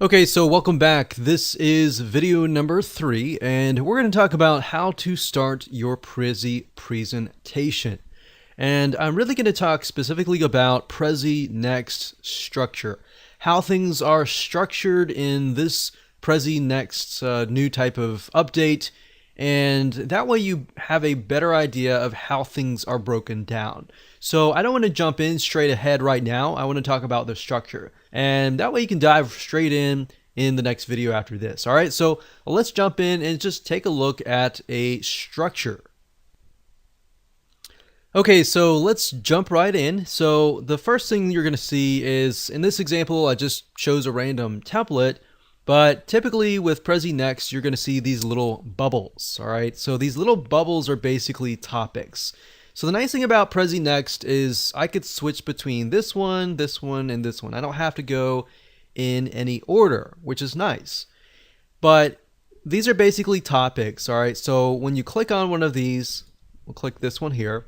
Okay, so welcome back. This is video number 3, and we're going to talk about how to start your Prezi presentation. And I'm really going to talk specifically about Prezi Next structure, how things are structured in this Prezi Next new type of update, and that way you have a better idea of how things are broken down. So I don't want to jump in straight ahead right now. I want to talk about the structure, and that way you can dive straight in the next video after this. All right, so let's jump in and just take a look at a structure. Okay, so let's jump right in. So the first thing you're going to see is, in this example, I just chose a random template, but typically with Prezi Next, you're going to see these little bubbles. All right, so these little bubbles are basically topics. So the nice thing about Prezi Next is I could switch between this one, and this one. I don't have to go in any order, which is nice. But these are basically topics, all right? So when you click on one of these, we'll click this one here,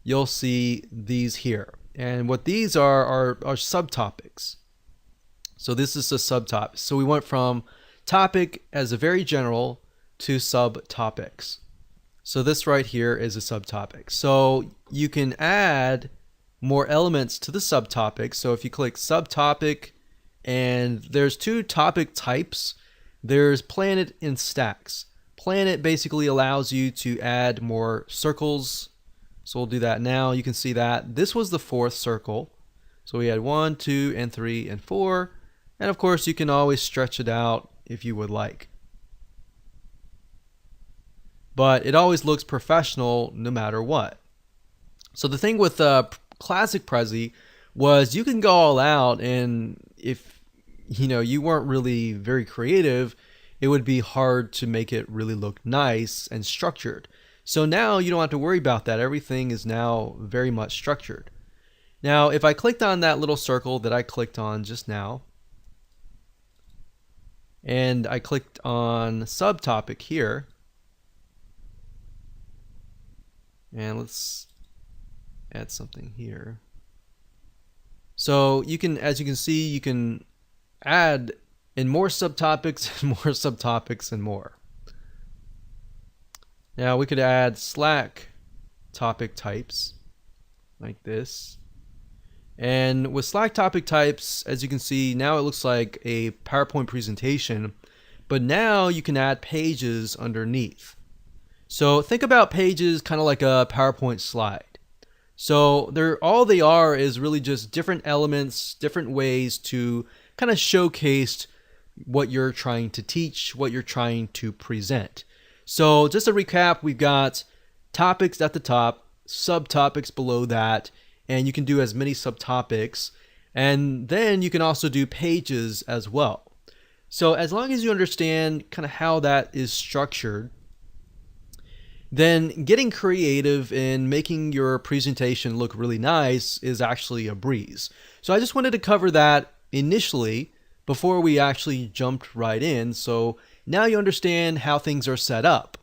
you'll see these here. And what these are subtopics. So this is a subtopic. So we went from topic as a very general to subtopics. So this right here is a subtopic. So you can add more elements to the subtopic. So if you click subtopic, and there's two topic types, there's planet and stacks. Planet basically allows you to add more circles. So we'll do that now. You can see that this was the 4th circle. So we had 1, 2, and 3, and 4. And of course, you can always stretch it out if you would like. But it always looks professional no matter what. So the thing with classic Prezi was you can go all out, and if you weren't really very creative, it would be hard to make it really look nice and structured. So now you don't have to worry about that. Everything is now very much structured. Now if I clicked on that little circle that I clicked on just now, and I clicked on subtopic here, and let's add something here. So you can, as you can see, you can add in more subtopics and more subtopics and more. Now we could add Slack topic types like this. And with Slack topic types, as you can see, now it looks like a PowerPoint presentation, but now you can add pages underneath. So think about pages kind of like a PowerPoint slide. So all they are is really just different elements, different ways to kind of showcase what you're trying to teach, what you're trying to present. So just to recap, we've got topics at the top, subtopics below that, and you can do as many subtopics. And then you can also do pages as well. So as long as you understand kind of how that is structured, then getting creative and making your presentation look really nice is actually a breeze. So I just wanted to cover that initially before we actually jumped right in. So now you understand how things are set up.